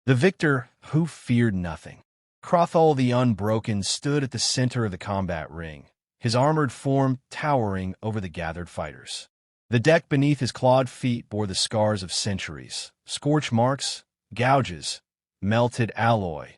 The victor who feared nothing. Crothall the Unbroken stood at the center of the combat ring, his armored form towering over the gathered fighters. The deck beneath his clawed feet bore the scars of centuries, scorch marks, gouges, melted alloy,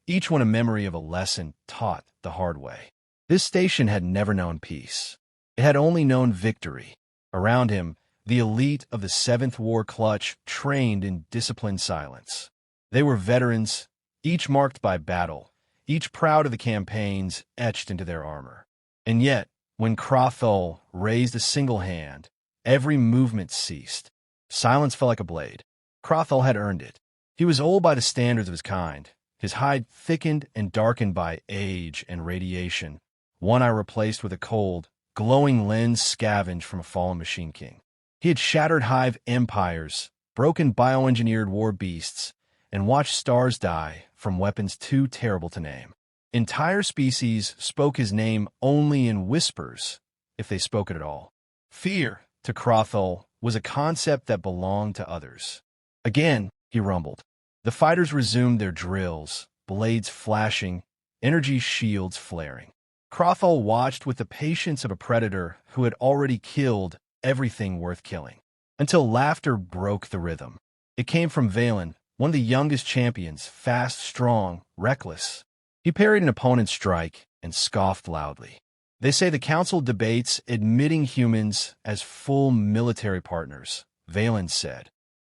each one a memory of a lesson taught the hard way. This station had never known peace. It had only known victory. Around him, the elite of the Seventh War Clutch trained in disciplined silence. They were veterans, each marked by battle, each proud of the campaigns etched into their armor. And yet, when Crothall raised a single hand, every movement ceased. Silence fell like a blade. Crothall had earned it. He was old by the standards of his kind, his hide thickened and darkened by age and radiation, one eye replaced with a cold, glowing lens scavenged from a fallen machine king. He had shattered hive empires, broken bioengineered war beasts, and watched stars die from weapons too terrible to name. Entire species spoke his name only in whispers, if they spoke it at all. Fear, to Crothall, was a concept that belonged to others. Again, he rumbled. The fighters resumed their drills, blades flashing, energy shields flaring. Crothall watched with the patience of a predator who had already killed everything worth killing, until laughter broke the rhythm. It came from Valen, one of the youngest champions, fast, strong, reckless. He parried an opponent's strike and scoffed loudly. They say the council debates admitting humans as full military partners, Valen said,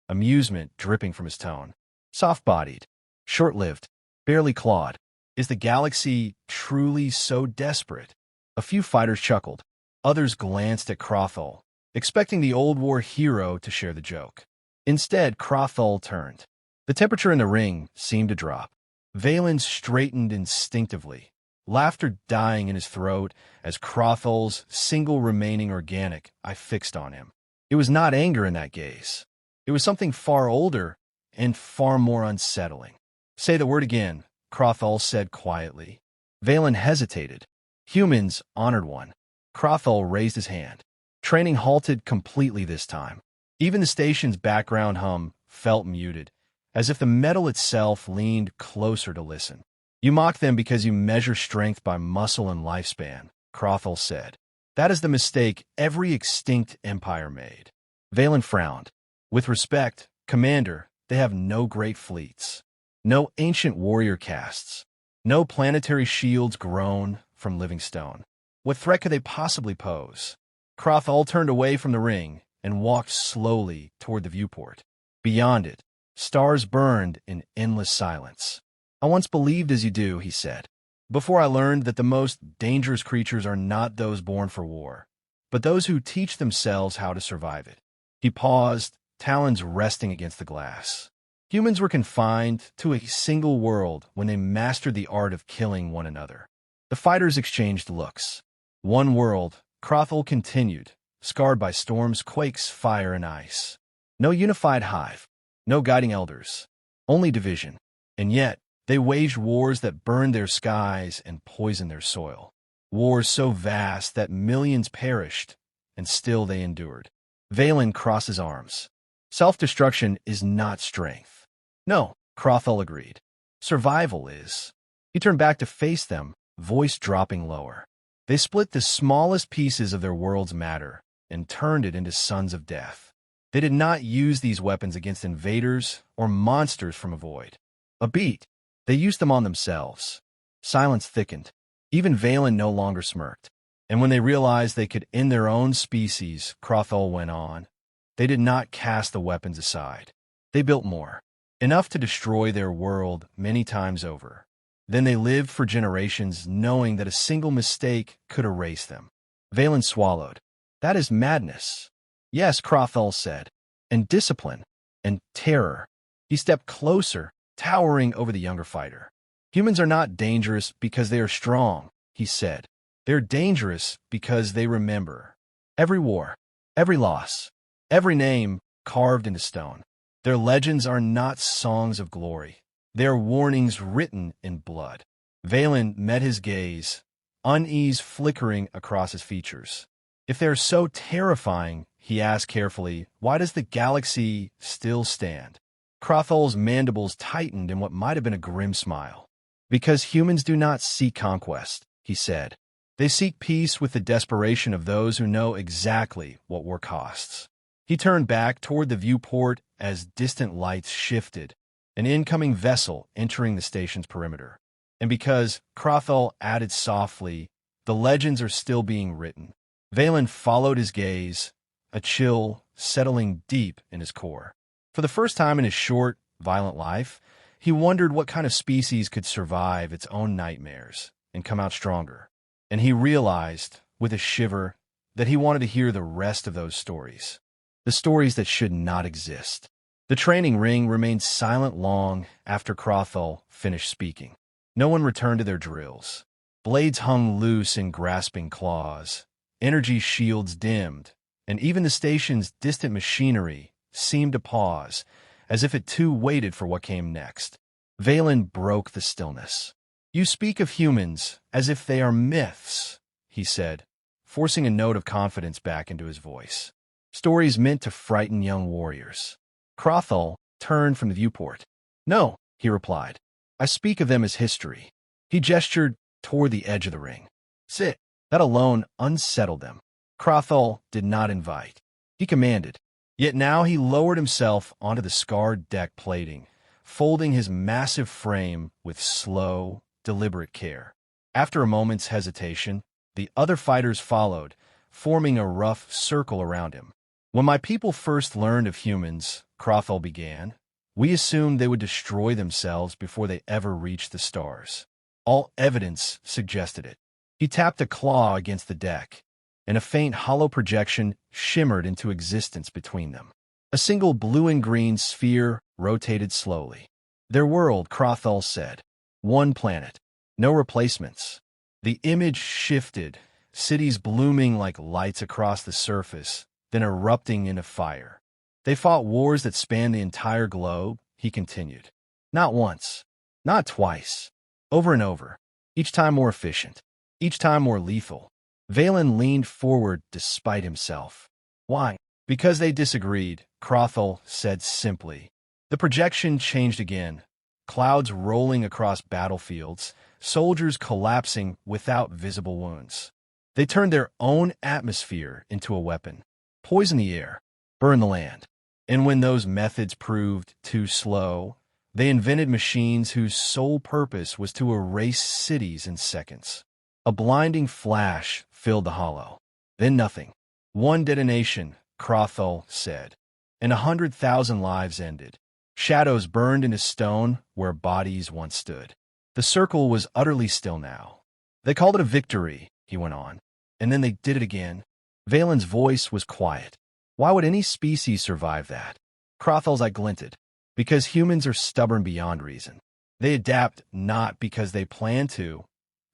amusement dripping from his tone. Soft-bodied, short-lived, barely clawed. Is the galaxy truly so desperate? A few fighters chuckled. Others glanced at Crothall, expecting the old war hero to share the joke. Instead, Crothall turned. The temperature in the ring seemed to drop. Valen straightened instinctively, laughter dying in his throat as Crothall's single remaining organic eye fixed on him. It was not anger in that gaze. It was something far older and far more unsettling. Say the word again, Crothall said quietly. Valen hesitated. Humans honored one. Crothall raised his hand. Training halted completely this time. Even the station's background hum felt muted, as if the metal itself leaned closer to listen. You mock them because you measure strength by muscle and lifespan, Crothall said. That is the mistake every extinct empire made. Valen frowned. With respect, Commander, they have no great fleets, no ancient warrior castes, no planetary shields grown from living stone. What threat could they possibly pose? Crothall turned away from the ring and walked slowly toward the viewport. Beyond it, stars burned in endless silence. I once believed as you do, he said, before I learned that the most dangerous creatures are not those born for war, but those who teach themselves how to survive it. He paused, talons resting against the glass. Humans were confined to a single world when they mastered the art of killing one another. The fighters exchanged looks. One world, Crothall continued, scarred by storms, quakes, fire, and ice. No unified hive, no guiding elders, only division. And yet, they waged wars that burned their skies and poisoned their soil. Wars so vast that millions perished, and still they endured. Valen crossed his arms. Self-destruction is not strength. No, Crothall agreed. Survival is. He turned back to face them, voice dropping lower. They split the smallest pieces of their world's matter and turned it into sons of death. They did not use these weapons against invaders or monsters from a void. A beat. They used them on themselves. Silence thickened. Even Valen no longer smirked. And when they realized they could end their own species, Crothall went on, they did not cast the weapons aside. They built more, enough to destroy their world many times over. Then they lived for generations knowing that a single mistake could erase them. Valen swallowed. That is madness. Yes, Crothall said. And discipline. And terror. He stepped closer, towering over the younger fighter. Humans are not dangerous because they are strong, he said. They're dangerous because they remember. Every war, every loss, every name carved into stone. Their legends are not songs of glory. They are warnings written in blood. Valen met his gaze, unease flickering across his features. If they are so terrifying, he asked carefully, why does the galaxy still stand? Crothal's mandibles tightened in what might have been a grim smile. Because humans do not seek conquest, he said. They seek peace with the desperation of those who know exactly what war costs. He turned back toward the viewport as distant lights shifted, an incoming vessel entering the station's perimeter. And because Crothall added softly, the legends are still being written. Valen followed his gaze, a chill settling deep in his core. For the first time in his short, violent life, he wondered what kind of species could survive its own nightmares and come out stronger. And he realized, with a shiver, that he wanted to hear the rest of those stories. The stories that should not exist. The training ring remained silent long after Crothall finished speaking. No one returned to their drills. Blades hung loose in grasping claws. Energy shields dimmed, and even the station's distant machinery seemed to pause, as if it too waited for what came next. Valen broke the stillness. "You speak of humans as if they are myths," he said, forcing a note of confidence back into his voice. "Stories meant to frighten young warriors." Crothall turned from the viewport. "No," he replied. "I speak of them as history." He gestured toward the edge of the ring. "Sit." That alone unsettled them. Crothall did not invite. He commanded. Yet now he lowered himself onto the scarred deck plating, folding his massive frame with slow, deliberate care. After a moment's hesitation, the other fighters followed, forming a rough circle around him. "When my people first learned of humans," Crothall began, "we assumed they would destroy themselves before they ever reached the stars. All evidence suggested it." He tapped a claw against the deck, and a faint hollow projection shimmered into existence between them. A single blue and green sphere rotated slowly. "Their world," Crothall said. "One planet. No replacements." The image shifted, cities blooming like lights across the surface, then erupting into fire. "They fought wars that spanned the entire globe," he continued. "Not once. Not twice. Over and over. Each time more efficient. Each time more lethal." Valen leaned forward despite himself. "Why?" "Because they disagreed," Crothall said simply. The projection changed again. Clouds rolling across battlefields, soldiers collapsing without visible wounds. They turned their own atmosphere into a weapon. Poison the air, burn the land. And when those methods proved too slow, they invented machines whose sole purpose was to erase cities in seconds. A blinding flash filled the hollow. Then nothing. One detonation, Crothall said, and 100,000 lives ended. Shadows burned into stone where bodies once stood. The circle was utterly still now. "They called it a victory," he went on. "And then they did it again." Valen's voice was quiet. "Why would any species survive that?" Crothall's eye glinted. "Because humans are stubborn beyond reason. They adapt not because they plan to,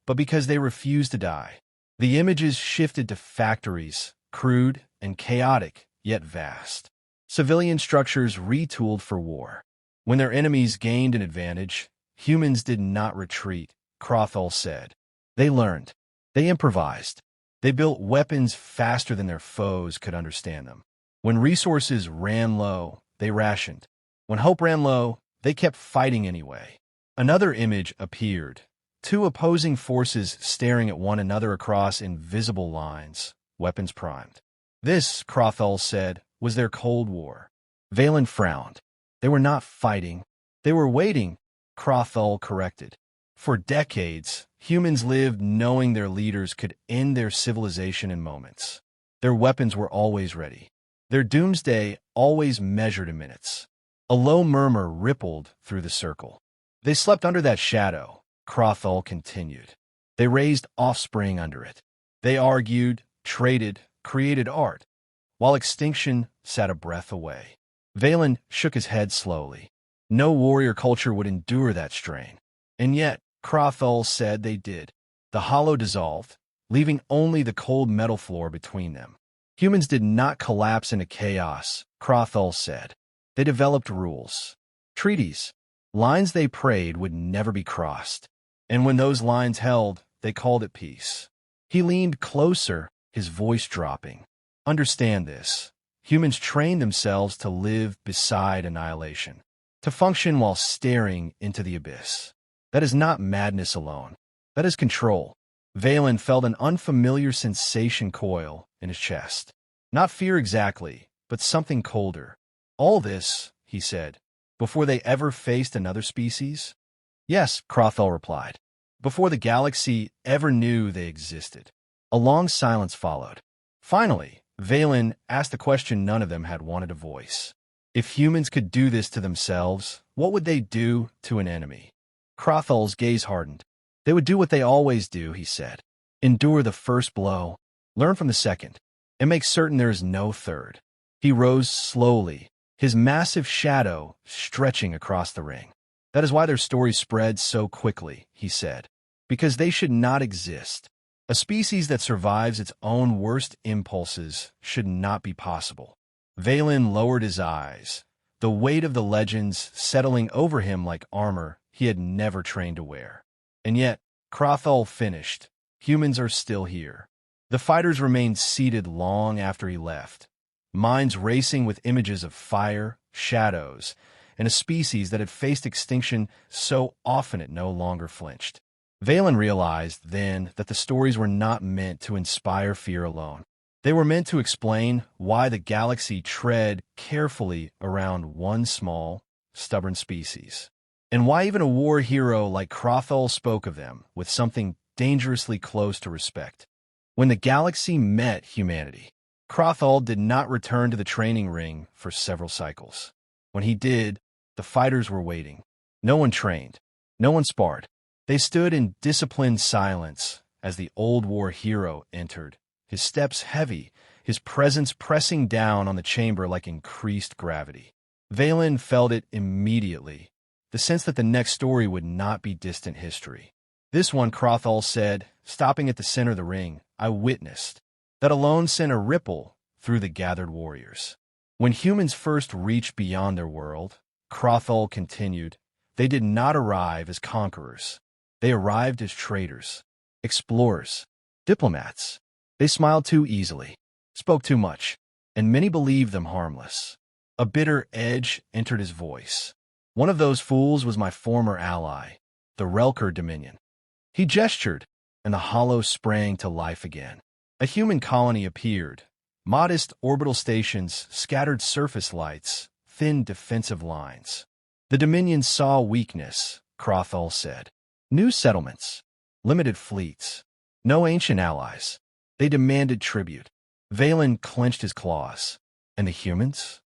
but because they refuse to die." The images shifted to factories, crude and chaotic, yet vast. Civilian structures retooled for war. When their enemies gained an advantage, humans did not retreat, Crothall said. They learned. They improvised. They built weapons faster than their foes could understand them. When resources ran low, they rationed. When hope ran low, they kept fighting anyway. Another image appeared. Two opposing forces staring at one another across invisible lines, weapons primed. This, Crothall said, was their Cold War. Valen frowned. They were not fighting. They were waiting, Crothall corrected. For decades, humans lived knowing their leaders could end their civilization in moments. Their weapons were always ready. Their doomsday always measured in minutes. A low murmur rippled through the circle. They slept under that shadow, Crothall continued. They raised offspring under it. They argued, traded, created art, while extinction sat a breath away. Valen shook his head slowly. No warrior culture would endure that strain. And yet, Crothall said they did. The hollow dissolved, leaving only the cold metal floor between them. Humans did not collapse into chaos, Crothall said. They developed rules, treaties, lines they prayed would never be crossed. And when those lines held, they called it peace. He leaned closer, his voice dropping. Understand this. Humans trained themselves to live beside annihilation. to function while staring into the abyss. That is not madness alone. That is control. Valen felt an unfamiliar sensation coil in his chest. Not fear exactly, but something colder. All this, he said, before they ever faced another species? Yes, Crothall replied. Before the galaxy ever knew they existed. A long silence followed. Finally, Valen asked a question none of them had wanted to voice. If humans could do this to themselves, what would they do to an enemy? Crothall's gaze hardened. They would do what they always do, he said. Endure the first blow, learn from the second, and make certain there is no third. He rose slowly, his massive shadow stretching across the ring. That is why their story spread so quickly, he said. Because they should not exist. A species that survives its own worst impulses should not be possible. Valen lowered his eyes, the weight of the legends settling over him like armor he had never trained to wear. And yet, Crothall finished. Humans are still here. The fighters remained seated long after he left, minds racing with images of fire, shadows, and a species that had faced extinction so often it no longer flinched. Valen realized then that the stories were not meant to inspire fear alone. They were meant to explain why the galaxy tread carefully around one small, stubborn species, and why even a war hero like Crothall spoke of them with something dangerously close to respect. When the galaxy met humanity, Crothall did not return to the training ring for several cycles. When he did, the fighters were waiting. No one trained. No one sparred. They stood in disciplined silence as the old war hero entered, his steps heavy, his presence pressing down on the chamber like increased gravity. Valen felt it immediately, the sense that the next story would not be distant history. This one, Crothall said, stopping at the center of the ring, I witnessed. That alone sent a ripple through the gathered warriors. When humans first reached beyond their world, Crothall continued, they did not arrive as conquerors. They arrived as traders, explorers, diplomats. They smiled too easily, spoke too much, and many believed them harmless. A bitter edge entered his voice. One of those fools was my former ally, the Relker Dominion. He gestured, and the hollow sprang to life again. A human colony appeared. Modest orbital stations, scattered surface lights, thin defensive lines. The Dominion saw weakness, Crothall said. New settlements, limited fleets, no ancient allies. They demanded tribute. Valen clenched his claws. And the humans?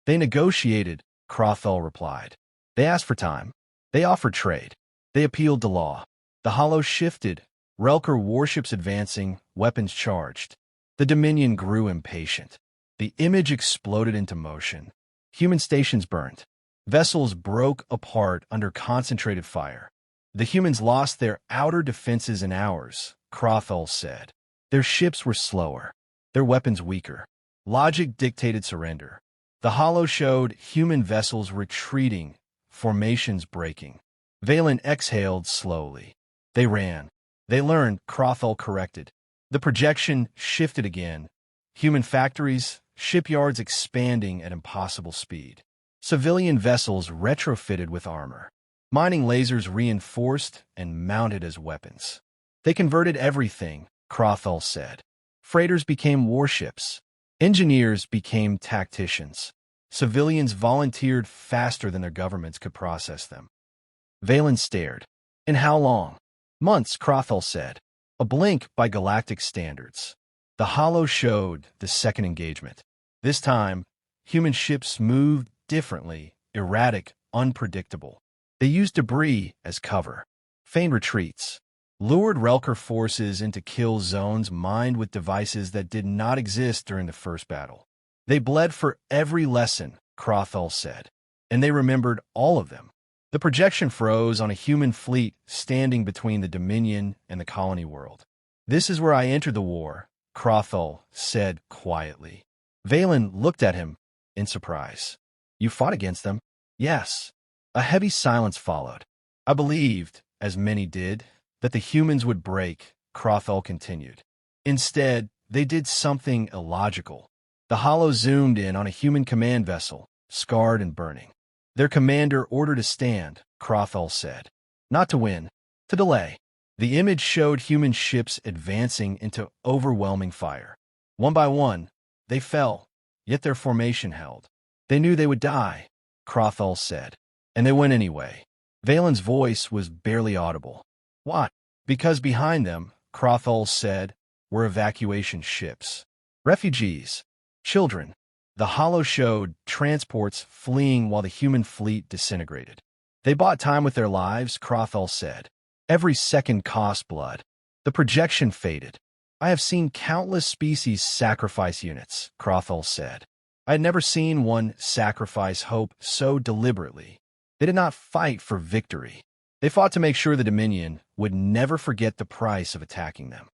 They negotiated, Crothall replied. They asked for time. They offered trade. They appealed to law. The hollow shifted, Relker warships advancing, weapons charged. The Dominion grew impatient. The image exploded into motion. Human stations burned. Vessels broke apart under concentrated fire. The humans lost their outer defenses in hours, Crothall said. Their ships were slower, their weapons weaker. Logic dictated surrender. The hollow showed human vessels retreating, formations breaking. Valen exhaled slowly. They ran. They learned, Crothall corrected. The projection shifted again. Human factories, shipyards expanding at impossible speed. Civilian vessels retrofitted with armor. Mining lasers reinforced and mounted as weapons. They converted everything, Crothall said. Freighters became warships. Engineers became tacticians. Civilians volunteered faster than their governments could process them. Valen stared. And how long? Months, Crothall said. A blink by Galactic standards. The hollow showed the second engagement. This time, human ships moved differently, erratic, unpredictable. They used debris as cover, feigned retreats, lured Relker forces into kill zones mined with devices that did not exist during the first battle. They bled for every lesson, Crothall said, and they remembered all of them. The projection froze on a human fleet standing between the Dominion and the colony world. This is where I entered the war, Crothall said quietly. Valen looked at him in surprise. You fought against them? Yes. A heavy silence followed. I believed, as many did, that the humans would break, Crothall continued. Instead, they did something illogical. The hollow zoomed in on a human command vessel, scarred and burning. Their commander ordered to stand, Crothall said. Not to win, to delay. The image showed human ships advancing into overwhelming fire. One by one, they fell, yet their formation held. They knew they would die, Crothall said. And they went anyway. Valen's voice was barely audible. What? Because behind them, Crothall said, were evacuation ships. Refugees. Children. The hollow showed transports fleeing while the human fleet disintegrated. They bought time with their lives, Crothall said. Every second cost blood. The projection faded. I have seen countless species sacrifice units, Crothall said. I had never seen one sacrifice hope so deliberately. They did not fight for victory. They fought to make sure the Dominion would never forget the price of attacking them.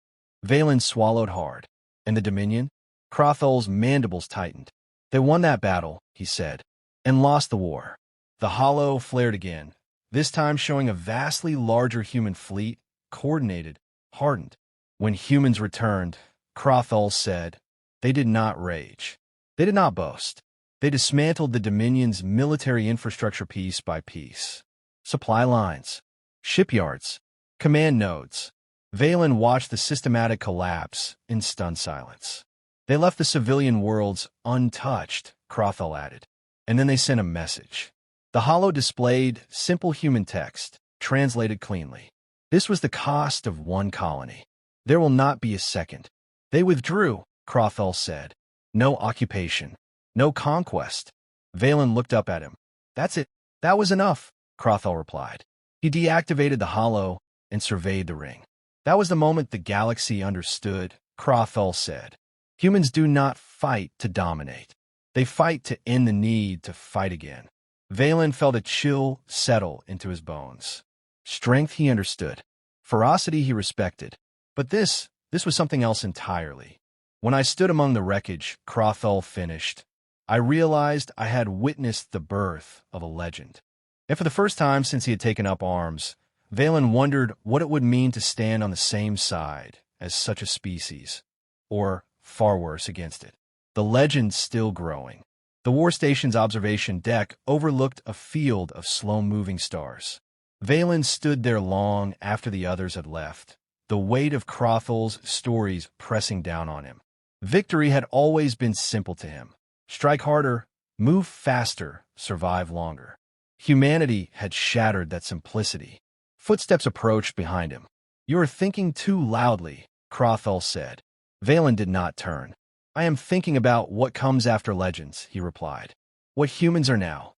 Valen swallowed hard. And the Dominion? Crothall's mandibles tightened. They won that battle, he said, and lost the war. The hollow flared again, this time showing a vastly larger human fleet, coordinated, hardened. When humans returned, Crothall said, they did not rage. They did not boast. They dismantled the Dominion's military infrastructure piece by piece. Supply lines, shipyards, command nodes. Valen watched the systematic collapse in stunned silence. They left the civilian worlds untouched, Crothall added. And then they sent a message. The hollow displayed simple human text, translated cleanly. This was the cost of one colony. There will not be a second. They withdrew, Crothall said. No occupation. No conquest. Valen looked up at him. That's it. That was enough, Crothall replied. He deactivated the hollow and surveyed the ring. That was the moment the galaxy understood, Crothall said. Humans do not fight to dominate. They fight to end the need to fight again. Valen felt a chill settle into his bones. Strength he understood. Ferocity he respected. But this was something else entirely. When I stood among the wreckage, Crothall finished, I realized I had witnessed the birth of a legend. And for the first time since he had taken up arms, Valen wondered what it would mean to stand on the same side as such a species, or, far worse, against it. The legend still growing. The war station's observation deck overlooked a field of slow-moving stars. Valen stood there long after the others had left, the weight of Crothall's stories pressing down on him. Victory had always been simple to him. Strike harder, move faster, survive longer. Humanity had shattered that simplicity. Footsteps approached behind him. You are thinking too loudly, Crothall said. Valen did not turn. I am thinking about what comes after legends, he replied. What humans are now.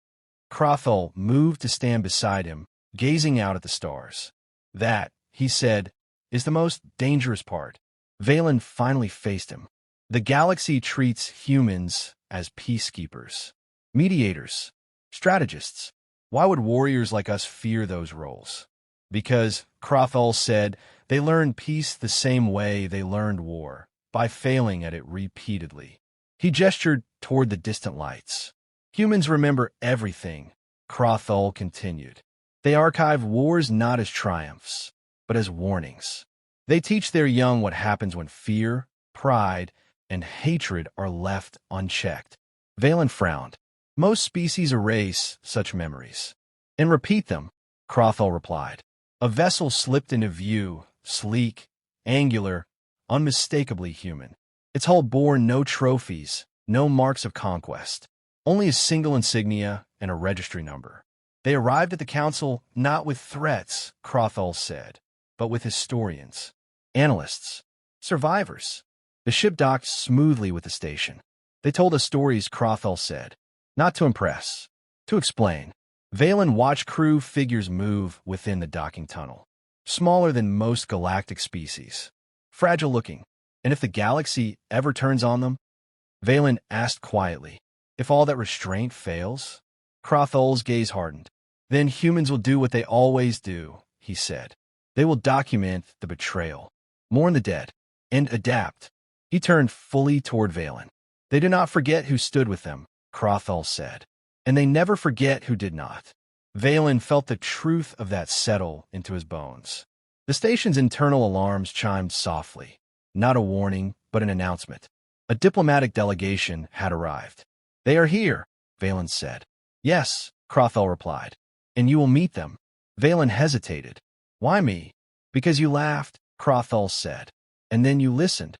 Crothall moved to stand beside him, gazing out at the stars. That, he said, is the most dangerous part. Valen finally faced him. The galaxy treats humans as peacekeepers, mediators, strategists. Why would warriors like us fear those roles? Because, Crothall said, they learned peace the same way they learned war, by failing at it repeatedly. He gestured toward the distant lights. Humans remember everything, Crothall continued. They archive wars not as triumphs, but as warnings. They teach their young what happens when fear, pride, and hatred are left unchecked. Valen frowned. Most species erase such memories. And repeat them, Crothall replied. A vessel slipped into view, sleek, angular, unmistakably human. Its hull bore no trophies, no marks of conquest, only a single insignia and a registry number. They arrived at the council not with threats, Crothall said, but with historians, analysts, survivors. The ship docked smoothly with the station. They told us stories, Crothall said, not to impress, to explain. Valen watched crew figures move within the docking tunnel, smaller than most galactic species, fragile-looking. And if the galaxy ever turns on them? Valen asked quietly. If all that restraint fails? Crothall's gaze hardened. Then humans will do what they always do, he said. They will document the betrayal, mourn the dead, and adapt. He turned fully toward Valen. They do not forget who stood with them, Crothall said. And they never forget who did not. Valen felt the truth of that settle into his bones. The station's internal alarms chimed softly. Not a warning, but an announcement. A diplomatic delegation had arrived. They are here, Valen said. Yes, Crothall replied. And you will meet them. Valen hesitated. Why me? Because you laughed, Crothall said. And then you listened.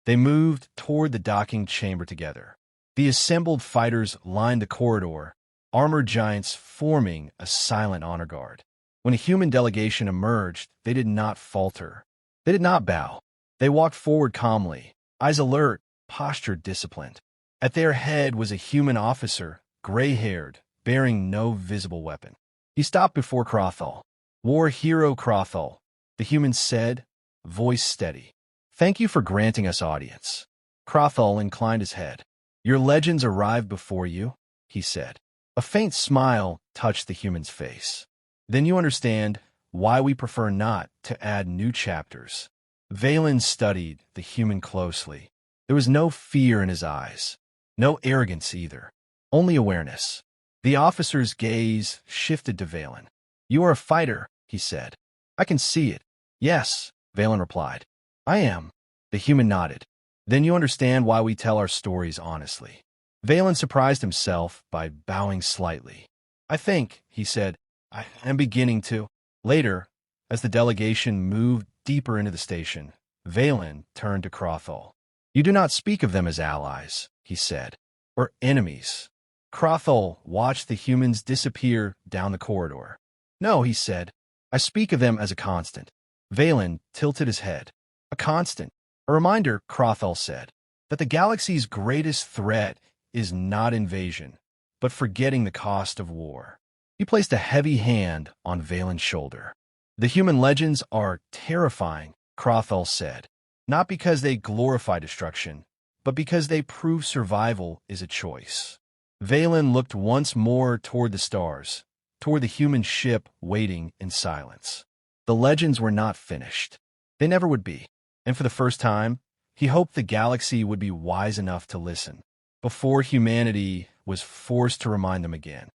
They moved toward the docking chamber together. The assembled fighters lined the corridor, armored giants forming a silent honor guard. When a human delegation emerged, they did not falter. They did not bow. They walked forward calmly, eyes alert, posture disciplined. At their head was a human officer, gray-haired, bearing no visible weapon. He stopped before Crothall. War hero Crothall, the human said, voice steady. Thank you for granting us audience. Crothall inclined his head. Your legends arrived before you, he said. A faint smile touched the human's face. Then you understand why we prefer not to add new chapters. Valen studied the human closely. There was no fear in his eyes, no arrogance either, only awareness. The officer's gaze shifted to Valen. You are a fighter, he said. I can see it. Yes, Valen replied. I am. The human nodded. Then you understand why we tell our stories honestly. Valen surprised himself by bowing slightly. I think, he said, I am beginning to. Later, as the delegation moved deeper into the station, Valen turned to Crothall. You do not speak of them as allies, he said, or enemies. Crothall watched the humans disappear down the corridor. No, he said, I speak of them as a constant. Valen tilted his head. A constant. A reminder, Crothall said, that the galaxy's greatest threat is not invasion, but forgetting the cost of war. He placed a heavy hand on Valen's shoulder. The human legends are terrifying, Crothall said, not because they glorify destruction, but because they prove survival is a choice. Valen looked once more toward the stars, toward the human ship waiting in silence. The legends were not finished. They never would be. And for the first time, he hoped the galaxy would be wise enough to listen, before humanity was forced to remind them again.